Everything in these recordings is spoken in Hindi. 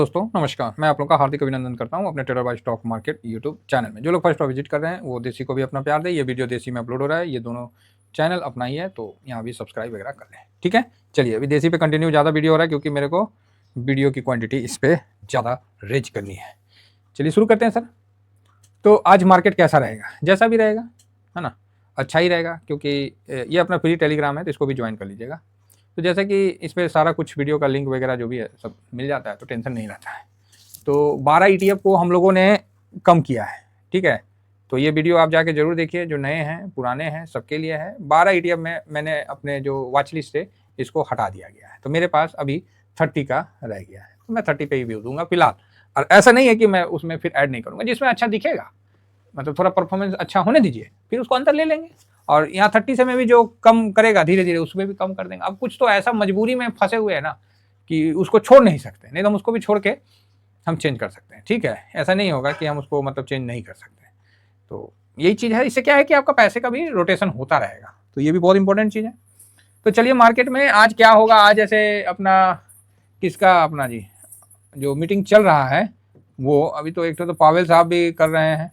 दोस्तों नमस्कार, मैं आप लोगों का हार्दिक अभिनंदन करता हूं अपने trader by stock market YouTube channel में। जो लोग फर्स्ट बार विजिट कर रहे हैं वो देसी को भी अपना प्यार दें। ये वीडियो देसी में अपलोड हो रहा है, ये दोनों चैनल अपना ही है, तो यहाँ भी सब्सक्राइब वगैरह कर लें। ठीक है, चलिए अभी देसी पे कंटिन्यू ज़्यादा वीडियो हो रहा है क्योंकि मेरे को वीडियो की क्वान्टिटी इस पर ज़्यादा रेज करनी है। चलिए शुरू करते हैं सर। तो आज मार्केट कैसा रहेगा? जैसा भी रहेगा, है ना, अच्छा ही रहेगा, क्योंकि ये अपना फ्री टेलीग्राम है तो इसको भी ज्वाइन कर लीजिएगा। तो जैसे कि इस पर सारा कुछ वीडियो का लिंक वगैरह जो भी है सब मिल जाता है, तो टेंशन नहीं रहता है। तो 12 ETF को हम लोगों ने कम किया है, ठीक है। तो ये वीडियो आप जाके जरूर देखिए, जो नए हैं पुराने हैं सबके लिए है। 12 ETF में मैंने अपने जो वॉच लिस्ट से इसको हटा दिया गया है, तो मेरे पास अभी 30 का रह गया है, तो मैं 30 पे ही व्यू दूंगा फिलहाल। और ऐसा नहीं है कि मैं उसमें फिर ऐड नहीं करूंगा, जिसमें अच्छा दिखेगा, मतलब थोड़ा परफॉर्मेंस अच्छा होने दीजिए, फिर उसको अंदर ले लेंगे। और यहाँ 30 से में भी जो कम करेगा धीरे धीरे उसमें भी कम कर देंगे। अब कुछ तो ऐसा मजबूरी में फंसे हुए हैं ना कि उसको छोड़ नहीं सकते, नहीं तो हम उसको भी छोड़ के हम चेंज कर सकते हैं, ठीक है। ऐसा नहीं होगा कि हम उसको मतलब चेंज नहीं कर सकते। तो यही चीज़ है, इससे क्या है कि आपका पैसे का भी रोटेशन होता रहेगा, तो ये भी बहुत इंपॉर्टेंट चीज़ है। तो चलिए मार्केट में आज क्या होगा। आज जैसे अपना किसका अपना जी जो मीटिंग चल रहा है वो अभी तो एक तो पावेल साहब भी कर रहे हैं,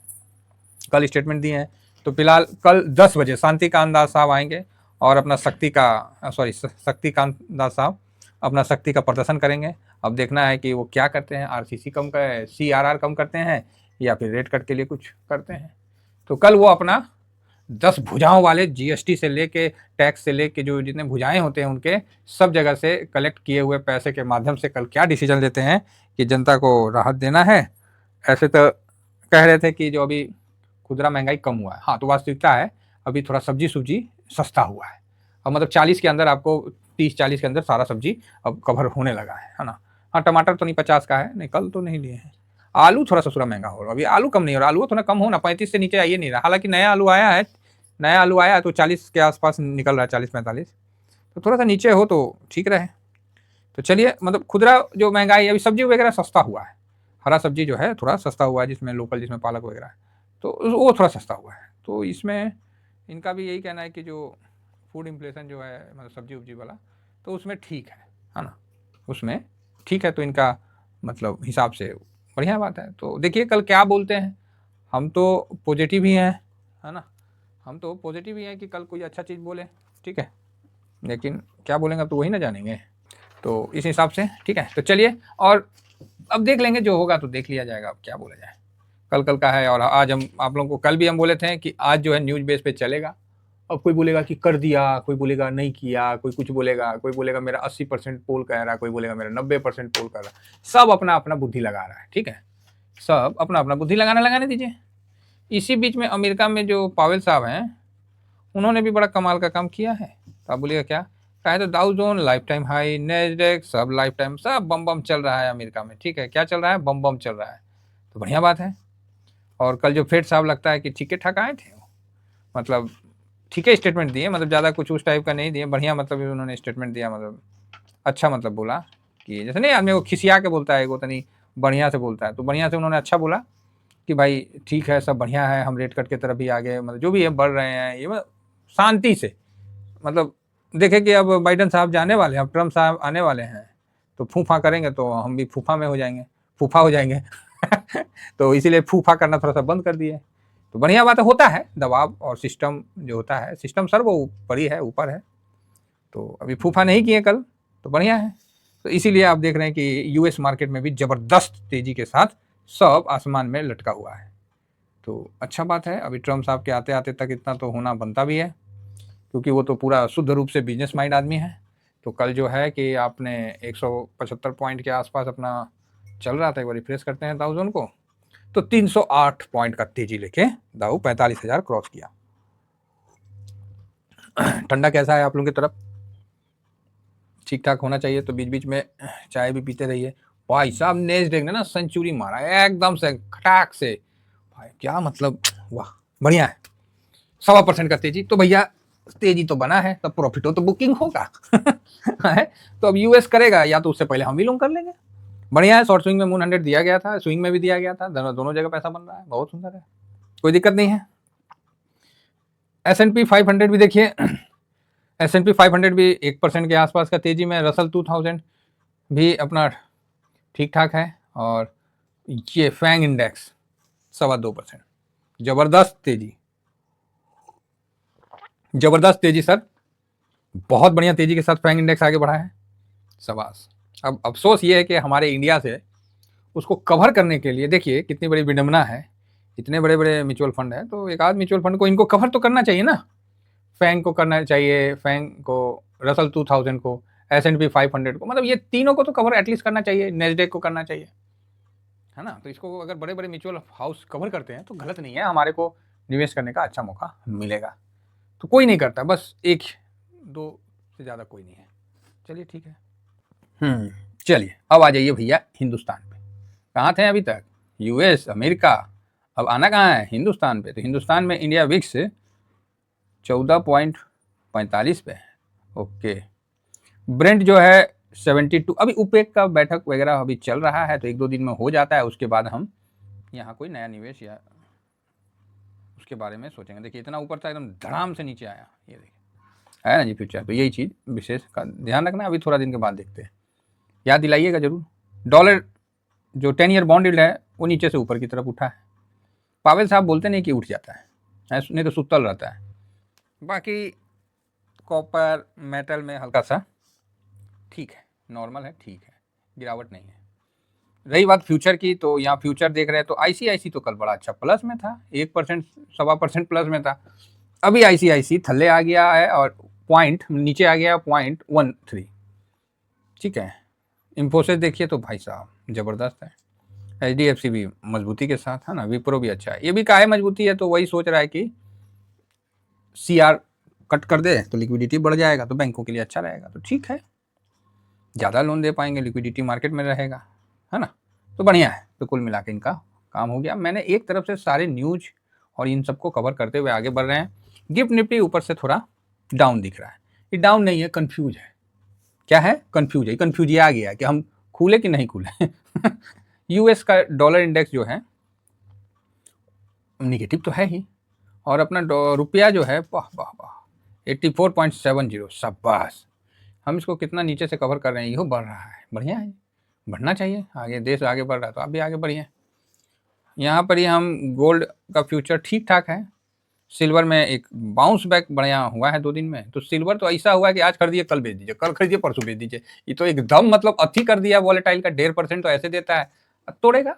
कल स्टेटमेंट दिए हैं। तो फिलहाल कल 10 बजे शांतिकांत दास साहब आएंगे और अपना शक्तिकांत दास साहब अपना शक्ति का प्रदर्शन करेंगे। अब देखना है कि वो क्या करते हैं, RCC कम कर CRR कम करते हैं या फिर रेट कट के लिए कुछ करते हैं। तो कल वो अपना 10 भुजाओं वाले GST से लेके टैक्स से लेके जो जितने भुजाएं होते हैं उनके सब जगह से कलेक्ट किए हुए पैसे के माध्यम से कल क्या डिसीजन लेते हैं कि जनता को राहत देना है। ऐसे तो कह रहे थे कि जो अभी खुदरा महंगाई कम हुआ है, हाँ तो वास्तविकता है अभी थोड़ा सब्जी सस्ता हुआ है। अब मतलब 40 के अंदर आपको 30-40 के अंदर सारा सब्जी अब कवर होने लगा है ना। हाँ टमाटर तो नहीं 50 का है, नहीं कल तो नहीं लिए हैं। आलू थोड़ा ससुरा महंगा हो रहा, अभी आलू कम नहीं हो रहा, आलू थोड़ा कम हो ना, 35 से नीचे आइए नहीं रहा। हालांकि नया आलू आया है, नया आलू आया तो 40 के आसपास निकल रहा है, 40-45, तो थोड़ा सा नीचे हो तो ठीक रहे। तो चलिए मतलब खुदरा जो महंगाई अभी सब्जी वगैरह सस्ता हुआ है, हरा सब्जी जो है थोड़ा सस्ता हुआ है, जिसमें लोकल जिसमें पालक वगैरह है तो वो थोड़ा सस्ता हुआ है। तो इसमें इनका भी यही कहना है कि जो फूड इन्फ्लेशन जो है मतलब सब्जी उब्जी वाला, तो उसमें ठीक है ना, उसमें ठीक है। तो इनका मतलब हिसाब से बढ़िया बात है। तो देखिए कल क्या बोलते हैं। हम तो पॉजिटिव ही हैं, है ना, हम तो पॉजिटिव ही हैं कि कल कोई अच्छा चीज़ बोले, ठीक है। लेकिन क्या बोलेंगे अब तो वही ना जानेंगे, तो इस हिसाब से ठीक है। तो चलिए और अब देख लेंगे, जो होगा तो देख लिया जाएगा, अब क्या बोला जाए। कल का है। और आज हम आप लोगों को कल भी हम बोले थे कि आज जो है न्यूज बेस पे चलेगा। अब कोई बोलेगा कि कर दिया, कोई बोलेगा नहीं किया, कोई कुछ बोलेगा, कोई बोलेगा मेरा 80% पोल कह रहा है, कोई बोलेगा मेरा 90% पोल कर रहा है। सब अपना अपना बुद्धि लगा रहा है, ठीक है, सब अपना अपना बुद्धि लगाने दीजिए। इसी बीच में अमेरिका में जो पावेल साहब हैं उन्होंने भी बड़ा कमाल का काम किया है। तो आप बोलिएगा क्या कहा है, तो डाउ zone life time high, Nasdaq सब लाइफ टाइम, सब बम बम चल रहा है अमेरिका में, ठीक है। क्या चल रहा है? बम बम चल रहा है, तो बढ़िया बात है। और कल जो फेड साहब लगता है कि ठीक ठाक आए थे, मतलब ठीक है स्टेटमेंट दिए, मतलब ज़्यादा कुछ उस टाइप का नहीं दिए, बढ़िया मतलब उन्होंने स्टेटमेंट दिया, मतलब अच्छा मतलब बोला कि जैसे नहीं आदमी को खिसिया के बोलता है, वो तो नहीं बढ़िया से बोलता है, तो बढ़िया से उन्होंने अच्छा बोला कि भाई ठीक है सब बढ़िया है, हम रेट कट की तरफ भी आगे मतलब जो भी है बढ़ रहे हैं, ये मतलब शांति से मतलब देखे कि अब बाइडन साहब जाने वाले हैं, अब ट्रम्प साहब आने वाले हैं, तो फूफा करेंगे तो हम भी फूफा में हो जाएंगे, फूफा हो जाएंगे तो इसीलिए फूफा करना थोड़ा सा बंद कर दिए। तो बढ़िया बात होता है, दबाव और सिस्टम जो होता है, सिस्टम सर वो ऊपर ही है, ऊपर है, तो अभी फूफा नहीं किए कल, तो बढ़िया है। तो इसीलिए आप देख रहे हैं कि US मार्केट में भी जबरदस्त तेजी के साथ सब आसमान में लटका हुआ है। तो अच्छा बात है, अभी ट्रम्प साहब के आते आते तक इतना तो होना बनता भी है, क्योंकि वो तो पूरा शुद्ध रूप से बिजनेस माइंड आदमी है। तो कल जो है कि आपने 175 पॉइंट के आसपास अपना चल रहा था, एक बार रिफ्रेश करते हैं डाउ जोन को, तो 308 पॉइंट का तेजी लेके दाऊ 45,000 क्रॉस किया। ठंडा कैसा है आप लोगों की तरफ? ठीक ठाक होना चाहिए, तो बीच बीच में चाय भी पीते रहिए। भाई साहब नेस्डेक ने ना सेंचुरी मारा एकदम से खटाक से, भाई क्या मतलब, वाह बढ़िया है। 1.25% का तेजी, तो भैया तेजी तो बना है, तब प्रॉफिट हो तो बुकिंग होगा है? तो अब US करेगा या तो उससे पहले हम भी लोग कर लेंगे। बढ़िया है। शॉर्ट स्विंग में मून 100 दिया गया था, स्विंग में भी दिया गया था, दोनों जगह पैसा बन रहा है, बहुत सुंदर है, कोई दिक्कत नहीं है। S&P 500 भी देखिए, S&P 500 भी 1% के आसपास का तेजी में, रसल 2000 भी अपना ठीक ठाक है। और ये फैंग इंडेक्स 2.25%, जबरदस्त तेजी, जबरदस्त तेजी सर, बहुत बढ़िया तेजी के साथ फैंग इंडेक्स आगे बढ़ा है, शाबाश। अब अफसोस ये है कि हमारे इंडिया से उसको कवर करने के लिए देखिए कितनी बड़ी विडंबना है, इतने बड़े बड़े म्यूचुअल फंड है, तो एक आध म्यूचुअल फंड को इनको कवर तो करना चाहिए ना। फैंग को करना चाहिए, फैंग को, रसल 2000 को, S&P 500 को, मतलब ये तीनों को तो कवर एटलीस्ट करना चाहिए, नेस्डेक को करना चाहिए, है ना। तो इसको अगर बड़े बड़े म्यूचुअल हाउस कवर करते हैं तो गलत नहीं है, हमारे को निवेश करने का अच्छा मौका मिलेगा। तो कोई नहीं करता, बस एक दो से ज़्यादा कोई नहीं है। चलिए ठीक है। चलिए अब आ जाइए भैया हिंदुस्तान पे। कहाँ थे अभी तक? यूएस, अमेरिका, अब आना कहाँ है? हिंदुस्तान पे। तो हिंदुस्तान में इंडिया विक्स 14.45 पे है। ओके, ब्रेंट जो है 72। अभी उपेक का बैठक वगैरह अभी चल रहा है, तो एक दो दिन में हो जाता है, उसके बाद हम यहाँ कोई नया निवेश या उसके बारे में सोचेंगे। देखिए इतना ऊपर था, एकदम धड़ाम से नीचे आया, ये देखिए है ना जी फ्यूचर। तो यही चीज़ विशेष का ध्यान रखना। अभी थोड़ा दिन के बाद देखते हैं, याद दिलाइएगा जरूर। डॉलर जो 10 ईयर बॉन्ड यील्ड है वो नीचे से ऊपर की तरफ उठा है। पावेल साहब बोलते नहीं कि उठ जाता है, नहीं तो सुतल रहता है। बाकी कॉपर मेटल में हल्का सा ठीक है, नॉर्मल है, ठीक है, गिरावट नहीं है। रही बात फ्यूचर की, तो यहाँ फ्यूचर देख रहे हैं तो आईसीआईसी तो कल बड़ा अच्छा प्लस में था, 1%, 1.25% प्लस में था। अभी आईसीआईसी थल्ले आ गया है और पॉइंट नीचे आ गया 0.13, ठीक है। इंफोसिस देखिए तो भाई साहब जबरदस्त है। HDFC भी मजबूती के साथ है ना, विप्रो भी अच्छा है। ये भी काहे मजबूती है, तो वही सोच रहा है कि CR कट कर दे तो लिक्विडिटी बढ़ जाएगा, तो बैंकों के लिए अच्छा रहेगा, तो ठीक है, ज़्यादा लोन दे पाएंगे, लिक्विडिटी मार्केट में रहेगा, है ना, तो बढ़िया है। तो कुल मिला के इनका काम हो गया। मैंने एक तरफ से सारे न्यूज और इन सबको कवर करते हुए आगे बढ़ रहे हैं। गिफ्ट निफ्टी ऊपर से थोड़ा डाउन दिख रहा है, ये डाउन नहीं है, कन्फ्यूज है। क्या है? कन्फ्यूज है, कन्फ्यूज ये आ गया कि हम खुले कि नहीं खुले। यूएस का डॉलर इंडेक्स जो है निगेटिव तो है ही, और अपना रुपया जो है वाह वाह वाह 84.70, शाबाश। हम इसको कितना नीचे से कवर कर रहे हैं, यो बढ़ रहा है, बढ़िया है, बढ़ना चाहिए आगे, देश आगे बढ़ रहा है तो आप भी आगे बढ़िए। यहाँ पर ही हम गोल्ड का फ्यूचर ठीक ठाक है। सिल्वर में एक बाउंस बैक बढ़िया हुआ है 2 दिन में। तो सिल्वर तो ऐसा हुआ कि आज खरीदिए कल बेच दीजिए, कल खरीदिए परसों बेच दीजिए, ये तो एकदम मतलब अति कर दिया वॉलेटाइल का। 1.5% तो ऐसे देता है, तोड़ेगा,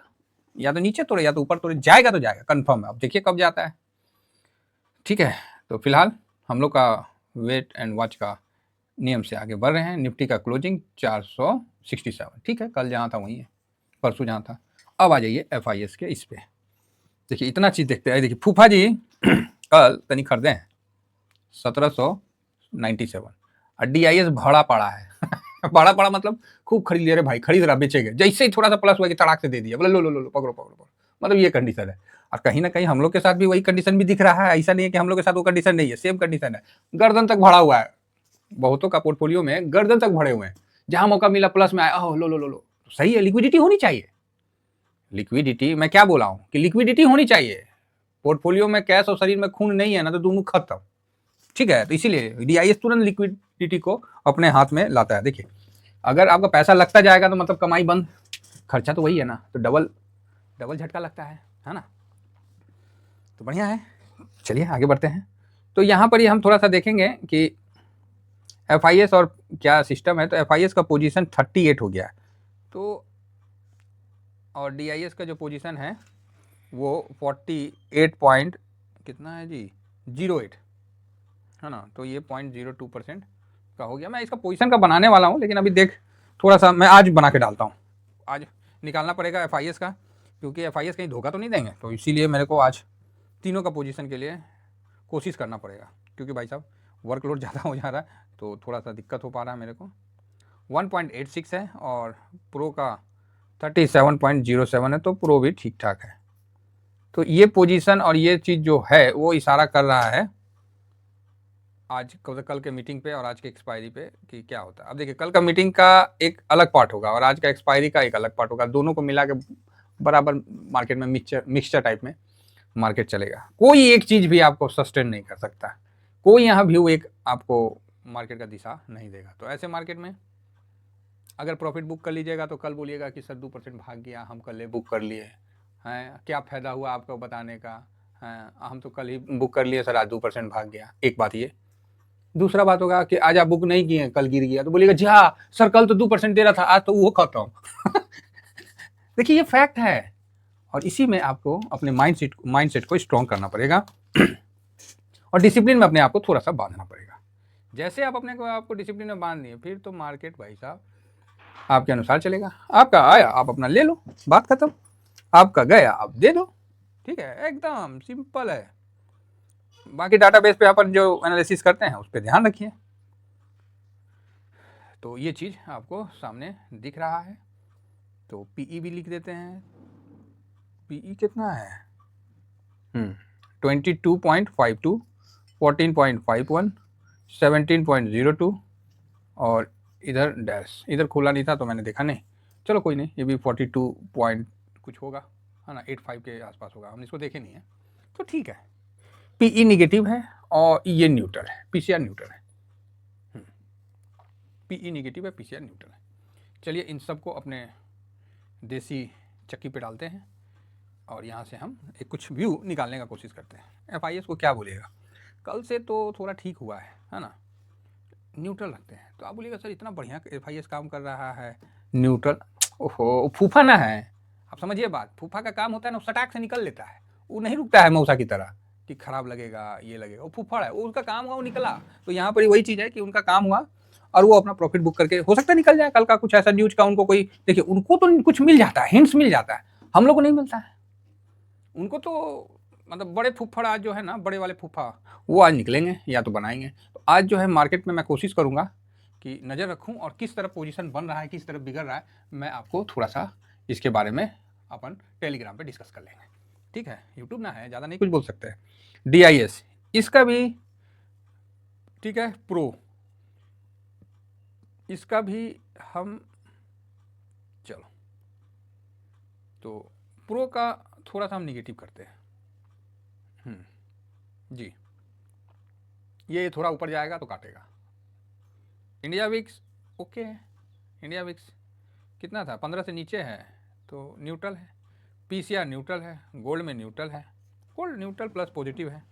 या तो नीचे तोड़े या तो ऊपर तोड़े, जाएगा तो जाएगा कंफर्म है। अब देखिए कब जाता है, ठीक है। तो फिलहाल हम लोग का वेट एंड वॉच का नियम से आगे बढ़ रहे हैं। निफ्टी का क्लोजिंग 467, ठीक है, कल जहाँ था वहीं है, परसों जहाँ था। अब आ जाइए FIS के इस पे। देखिए इतना चीज़ देखते हैं। देखिए फूफा जी कल तनी खरीदे हैं 1797, और DIS भाड़ा पड़ा है। भाड़ा पड़ा मतलब खूब खरीद लिया रे भाई, खरीद रहा, बेचेंगे, जैसे ही थोड़ा सा प्लस हुआ कि तड़ाक से दे दिया, बोले लो लो लो पकड़ो पकड़ो पकड़ो, मतलब ये कंडीशन है। और कहीं ना कहीं हम लोग के साथ भी वही कंडीशन भी दिख रहा है। ऐसा नहीं है कि हम लोग के साथ वो कंडीशन नहीं है, सेम कंडीशन है। गर्दन तक भरा हुआ है, बहुतों का पोर्टफोलियो में गर्दन तक भरे हुए हैं। जहां मौका मिला प्लस में आया, लो लो लो लो, सही है, लिक्विडिटी होनी चाहिए। लिक्विडिटी मैं क्या बोला हूं कि लिक्विडिटी होनी चाहिए। पोर्टफोलियो में कैश और शरीर में खून नहीं है ना, तो दोनों खत्म, ठीक है। तो इसीलिए DIS तुरंत लिक्विडिटी को अपने हाथ में लाता है। देखिए अगर आपका पैसा लगता जाएगा तो मतलब कमाई बंद, खर्चा तो वही है ना, तो डबल डबल झटका लगता है ना। तो बढ़िया है, चलिए आगे बढ़ते हैं। तो यहाँ पर ही हम थोड़ा सा देखेंगे कि FIS और क्या सिस्टम है। तो FIS का पोजीशन 38 हो गया, तो और DIS का जो पोजीशन है वो 48 पॉइंट कितना है जी, 08, है ना। तो ये 0.02% का हो गया। मैं इसका पोजीशन का बनाने वाला हूँ, लेकिन अभी देख थोड़ा सा मैं आज बना के डालता हूँ। आज निकालना पड़ेगा FIS का, क्योंकि FIS कहीं धोखा तो नहीं देंगे, तो इसीलिए मेरे को आज तीनों का पोजीशन के लिए कोशिश करना पड़ेगा, क्योंकि भाई साहब वर्कलोड ज़्यादा हो जा रहा है, तो थोड़ा सा दिक्कत हो पा रहा है मेरे को। 1.86 है और प्रो का 37.07 है, तो प्रो भी ठीक ठाक है। तो ये पोजीशन और ये चीज़ जो है वो इशारा कर रहा है आज कल के मीटिंग पे और आज के एक्सपायरी पे कि क्या होता है। अब देखिए कल का मीटिंग का एक अलग पार्ट होगा और आज का एक्सपायरी का एक अलग पार्ट होगा, दोनों को मिला के बराबर मार्केट में मिक्सचर टाइप में मार्केट चलेगा। कोई एक चीज़ भी आपको सस्टेन नहीं कर सकता, कोई यहाँ व्यू एक आपको मार्केट का दिशा नहीं देगा। तो ऐसे मार्केट में अगर प्रॉफिट बुक कर लीजिएगा तो कल बोलिएगा कि सर 2% भाग गया, हम कल बुक कर लिए हैं, क्या फ़ायदा हुआ आपको बताने का, हैं हम तो कल ही बुक कर लिए सर, आज 2% भाग गया। एक बात ये। दूसरा बात होगा कि आज आप बुक नहीं किए, कल गिर गया, तो बोलिएगा जी हाँ सर कल तो 2% दे रहा था, आज तो वो खत्म। देखिए ये फैक्ट है, और इसी में आपको अपने माइंडसेट को स्ट्रॉन्ग करना पड़ेगा और डिसिप्लिन में अपने आप को थोड़ा सा बांधना पड़ेगा। जैसे आप अपने को आपको डिसिप्लिन में बांध दिए, फिर तो मार्केट भाई साहब आपके अनुसार चलेगा। आपका आया आप अपना ले लो, बात खत्म। आपका गया आप दे दो, ठीक है, एकदम सिंपल है। बाकी डाटाबेस पे अपन जो एनालिसिस करते हैं उस पर ध्यान रखिए। तो ये चीज़ आपको सामने दिख रहा है। तो पीई भी लिख देते हैं। पीई कितना है? 22.52, 14.51, 17.02 और इधर डैश, इधर खुला नहीं था तो मैंने देखा नहीं, चलो कोई नहीं, ये भी 42 पॉइंट कुछ होगा, है ना, 85 के आसपास होगा, हमने इसको देखे नहीं है, तो ठीक है। पीई निगेटिव है और ये न्यूट्रल है, पीसीआर न्यूट्रल है। पीई निगेटिव है, पीसीआर न्यूट्रल है। चलिए इन सबको अपने देसी चक्की पे डालते हैं और यहाँ से हम एक कुछ व्यू निकालने का कोशिश करते हैं। एफआईएस को क्या बोलिएगा, कल से तो थोड़ा ठीक हुआ है ना, न्यूट्रल रखते हैं। तो आप बोलिएगा सर इतना बढ़िया एफआईएस काम कर रहा है, न्यूट्रल, ओहो फूफा ना है, आप समझिए बात, फूफा का काम होता है ना, सटाक से निकल लेता है, वो नहीं रुकता है मौसा की तरह कि खराब लगेगा ये लगेगा, वो फूफड़ है, वो उसका काम हुआ वो निकला। तो यहाँ पर वही चीज़ है कि उनका काम हुआ और वो अपना प्रॉफिट बुक करके हो सकता है निकल जाए कल का कुछ ऐसा न्यूज का उनको कोई, देखिए उनको तो कुछ मिल जाता है, हिंट्स मिल जाता है, हम लोग को नहीं मिलता है। उनको तो मतलब बड़े फूफड़ आज जो है ना, बड़े वाले फूफा वो आज निकलेंगे या तो बनाएंगे। तो आज जो है मार्केट में मैं कोशिश करूँगा कि नज़र रखूँ और किस तरफ पोजीशन बन रहा है, किस तरफ बिगड़ रहा है, मैं आपको थोड़ा सा इसके बारे में अपन टेलीग्राम पे डिस्कस कर लेंगे, ठीक है। यूट्यूब ना है, ज़्यादा नहीं कुछ बोल सकते हैं। DIS इसका भी ठीक है, प्रो इसका भी हम, चलो तो प्रो का थोड़ा सा हम निगेटिव करते हैं। जी ये थोड़ा ऊपर जाएगा तो काटेगा। इंडिया विक्स ओके है, इंडिया विक्स कितना था, 15 से नीचे है तो न्यूट्रल है। पीसीआर न्यूट्रल है, गोल्ड में न्यूट्रल है, गोल्ड न्यूट्रल प्लस पॉजिटिव है।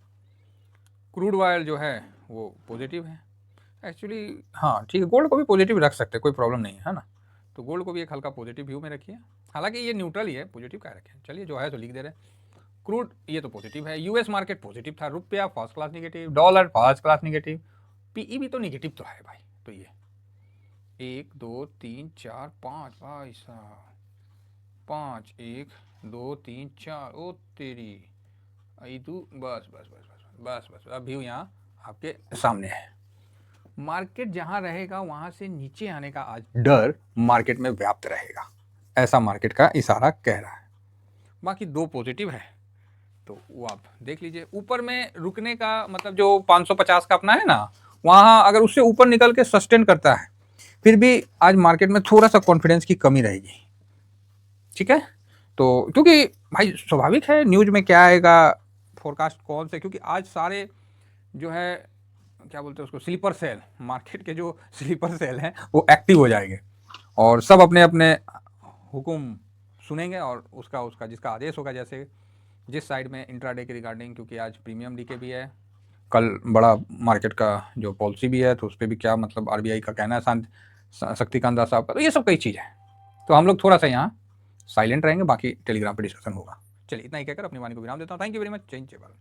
क्रूड ऑयल जो है वो पॉजिटिव है एक्चुअली, हाँ ठीक है, गोल्ड को भी पॉजिटिव रख सकते हैं, कोई प्रॉब्लम नहीं है ना। तो गोल्ड को भी एक हल्का पॉजिटिव व्यू में रखिए, हालांकि ये न्यूट्रल ही है, पॉजिटिव क्या रखें, चलिए जो है तो लिख दे रहे हैं। क्रूड ये तो पॉजिटिव है, यूएस मार्केट पॉजिटिव था, रुपया first class negative, dollar first class negative, PE भी तो निगेटिव तो है भाई। तो ये 1 2 3 4 5 भाई साहब, 5 1 2 3 4, ओ तेरी तू, बस बस बस बस बस बस, अब व्यू यहाँ आपके सामने है। मार्केट जहाँ रहेगा वहाँ से नीचे आने का आज डर मार्केट में व्याप्त रहेगा, ऐसा मार्केट का इशारा कह रहा है। बाकी 2 पॉजिटिव है तो वो आप देख लीजिए। ऊपर में रुकने का मतलब जो 550 का अपना है ना, वहाँ अगर उससे ऊपर निकल के सस्टेन करता है, फिर भी आज मार्केट में थोड़ा सा कॉन्फिडेंस की कमी रहेगी, ठीक है। तो क्योंकि भाई स्वाभाविक है, न्यूज में क्या आएगा, फोरकास्ट कौन से, क्योंकि आज सारे जो है क्या बोलते हैं उसको, स्लीपर सेल, मार्केट के जो स्लीपर सेल हैं वो एक्टिव हो जाएंगे और सब अपने अपने हुक्म सुनेंगे और उसका उसका जिसका आदेश होगा, जैसे जिस साइड में इंट्राडे के रिगार्डिंग, क्योंकि आज प्रीमियम डीके भी है, कल बड़ा मार्केट का जो पॉलिसी भी है, तो उस पर भी क्या मतलब आरबीआई का कहना है, शक्तिकांत दास साहब का, तो ये सब कई चीज़ है। तो हम लोग थोड़ा सा यहाँ साइलेंट रहेंगे, बाकी टेलीग्राम पर डिस्कशन होगा। चलिए इतना ही कहकर अपनी वाणी को विराम देता हूँ। Thank you very much. जय हिंद जय भारत।